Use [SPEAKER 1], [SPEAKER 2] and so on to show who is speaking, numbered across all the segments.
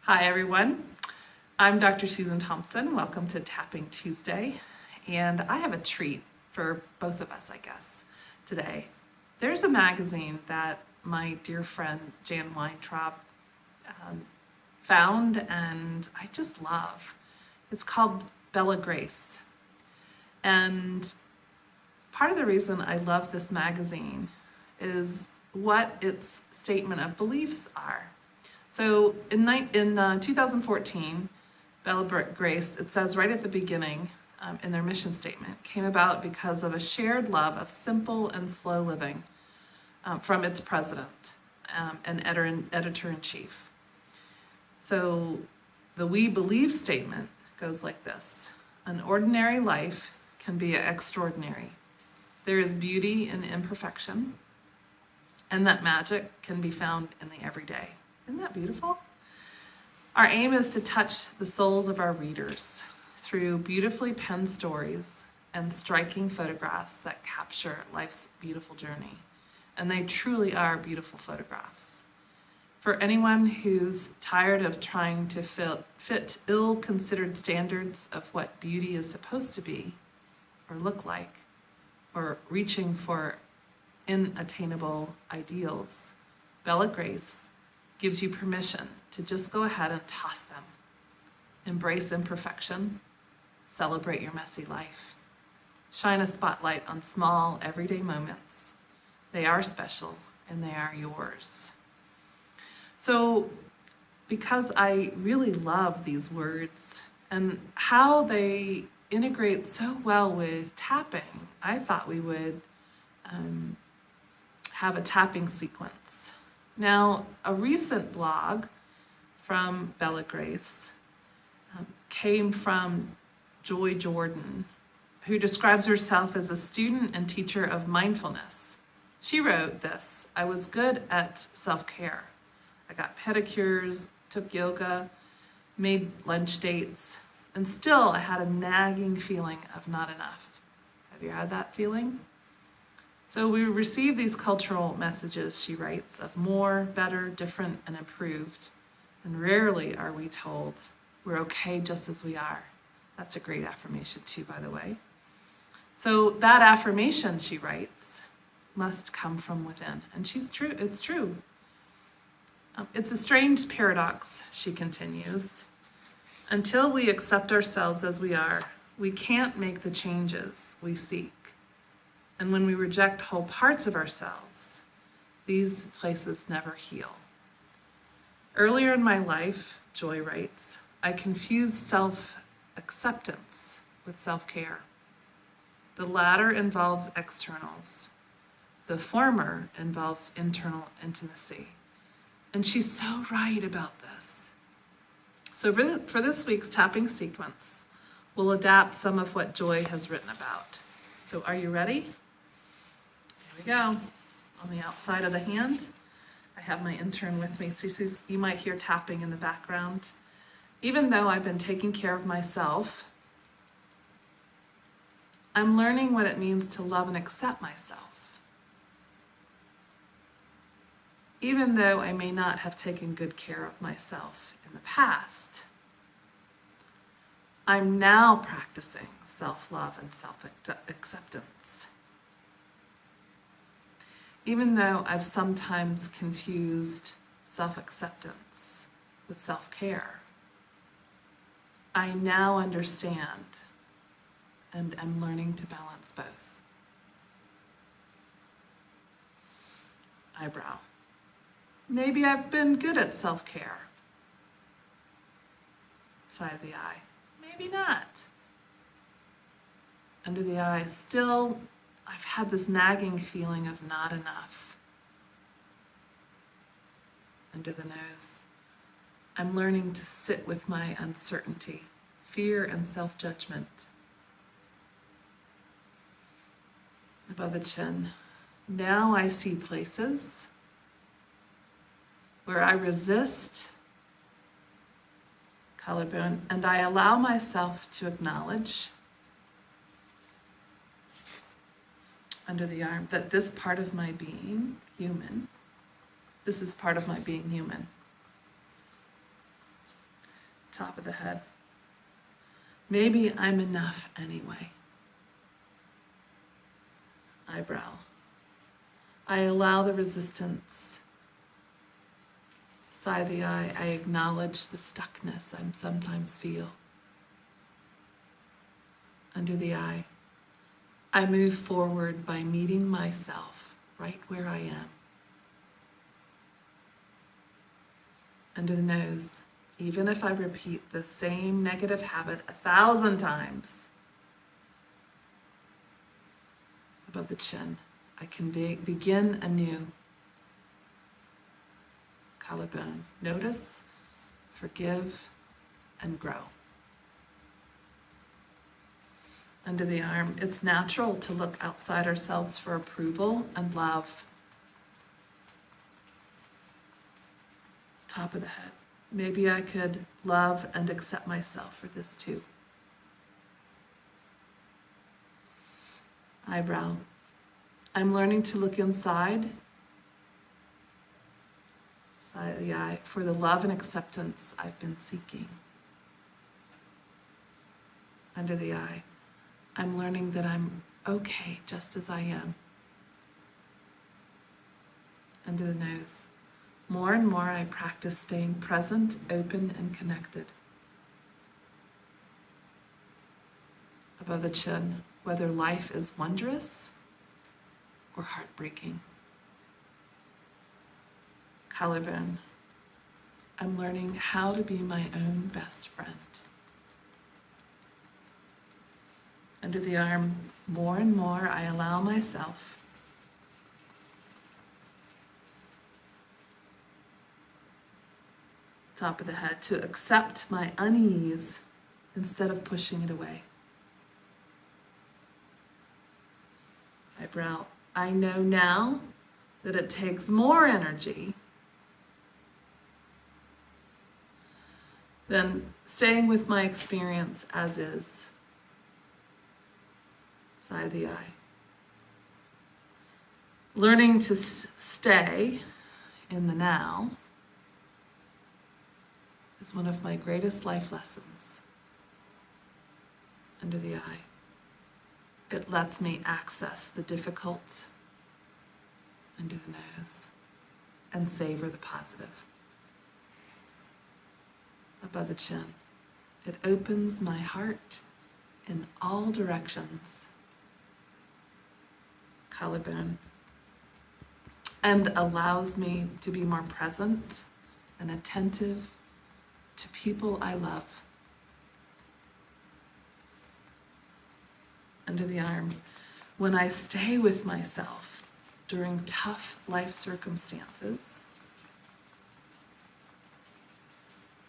[SPEAKER 1] Hi, everyone. I'm Dr. Susan Thompson. Welcome to Tapping Tuesday. And I have a treat for both of us, I guess, today. There's a magazine that my dear friend Jan Weintraub found and I just love. It's called Bella Grace. And part of the reason I love this magazine is what its statement of beliefs are. So in 2014, Bella Grace, it says right at the beginning in their mission statement, came about because of a shared love of simple and slow living from its president and editor-in-chief. So the We Believe statement goes like this: an ordinary life can be extraordinary. There is beauty in imperfection, and that magic can be found in the everyday. Isn't that beautiful? Our aim is to touch the souls of our readers through beautifully penned stories and striking photographs that capture life's beautiful journey. And they truly are beautiful photographs. For anyone who's tired of trying to fit ill-considered standards of what beauty is supposed to be or look like, or reaching for inattainable ideals, Bella Grace gives you permission to just go ahead and toss them. Embrace imperfection, celebrate your messy life. Shine a spotlight on small, everyday moments. They are special and they are yours. So, because I really love these words and how they integrate so well with tapping, I thought we would have a tapping sequence. Now, a recent blog from Bella Grace came from Joy Jordan, who describes herself as a student and teacher of mindfulness. She wrote this: I was good at self-care. I got pedicures, took yoga, made lunch dates, and still I had a nagging feeling of not enough. Have you had that feeling? So we receive these cultural messages, she writes, of more, better, different, and improved. And rarely are we told we're okay just as we are. That's a great affirmation too, by the way. So that affirmation, she writes, must come from within. And it's true. It's a strange paradox, she continues. Until we accept ourselves as we are, we can't make the changes we seek. And when we reject whole parts of ourselves, these places never heal. Earlier in my life, Joy writes, I confused self-acceptance with self-care. The latter involves externals. The former involves internal intimacy. And she's so right about this. So for this week's tapping sequence, we'll adapt some of what Joy has written about. So are you ready? Here we go. On the outside of the hand, I have my intern with me, so you might hear tapping in the background. Even though I've been taking care of myself, I'm learning what it means to love and accept myself. Even though I may not have taken good care of myself in the past, I'm now practicing self-love and self-acceptance. Even though I've sometimes confused self-acceptance with self-care, I now understand and am learning to balance both. Eyebrow. Maybe I've been good at self-care. Side of the eye. Maybe not. Under the eye, still, I've had this nagging feeling of not enough. Under the nose, I'm learning to sit with my uncertainty, fear, and self-judgment. Above the chin, now I see places where I resist, collarbone, and I allow myself to acknowledge under the arm that this part of my being, human, this is part of my being human. top of the head. Maybe I'm enough anyway. Eyebrow. I allow the resistance. Side of the eye, I acknowledge the stuckness I sometimes feel. Under the eye, I move forward by meeting myself right where I am. Under the nose, even if I repeat the same negative habit 1,000 times. Above the chin, I can begin anew. Collarbone, notice, forgive, and grow. Under the arm, it's natural to look outside ourselves for approval and love. Top of the head. Maybe I could love and accept myself for this too. Eyebrow. I'm learning to look inside, side of the eye, for the love and acceptance I've been seeking. Under the eye. I'm learning that I'm okay just as I am. Under the nose. More and more I practice staying present, open, and connected. Above the chin, whether life is wondrous or heartbreaking. Collarbone. I'm learning how to be my own best friend. Under the arm, more and more I allow myself top of the head to accept my unease instead of pushing it away. Eyebrow. I know now that it takes more energy than staying with my experience as is. Side of the eye. Learning to stay in the now is one of my greatest life lessons. Under the eye. It lets me access the difficult under the nose and savor the positive. Above the chin. It opens my heart in all directions. Collarbone, and allows me to be more present and attentive to people I love. Under the arm, when I stay with myself during tough life circumstances.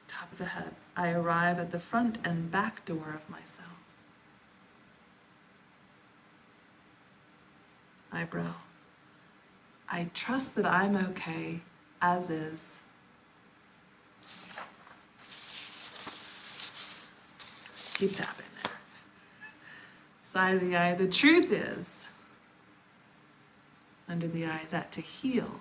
[SPEAKER 1] Top of the head, I arrive at the front and back door of myself. Eyebrow. I trust that I'm okay as is. Keep tapping there. Side of the eye. The truth is, under the eye, that to heal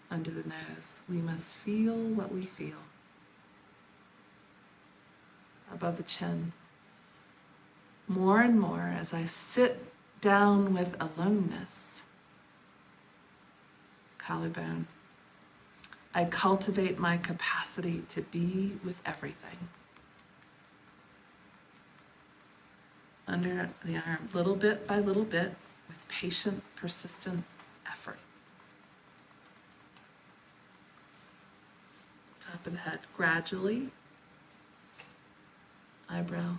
[SPEAKER 1] under the nose, we must feel what we feel. Above the chin. More and more as I sit down with aloneness. Collarbone. I cultivate my capacity to be with everything. Under the arm, little bit by little bit, with patient, persistent effort. Top of the head, gradually. Eyebrow.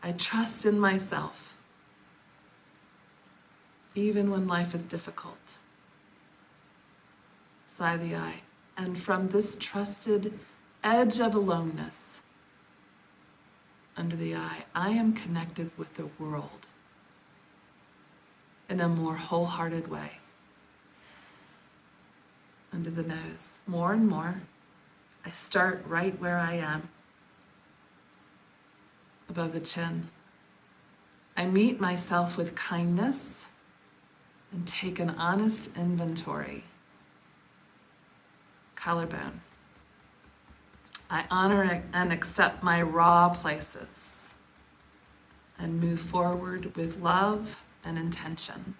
[SPEAKER 1] I trust in myself, even when life is difficult. Side of the eye. And from this trusted edge of aloneness, under the eye, I am connected with the world in a more wholehearted way. Under the nose, more and more, I start right where I am. Above the chin, I meet myself with kindness and take an honest inventory. Collarbone. I honor and accept my raw places and move forward with love and intention.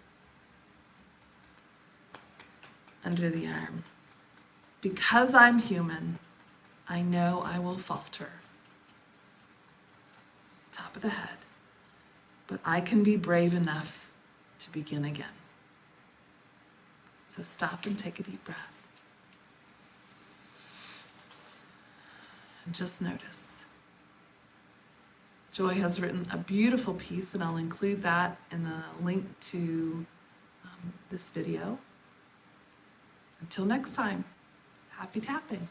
[SPEAKER 1] Under the arm. Because I'm human, I know I will falter. Top of the head. But I can be brave enough to begin again. So stop and take a deep breath. And just notice. Joy has written a beautiful piece, and I'll include that in the link to this video. Until next time, happy tapping.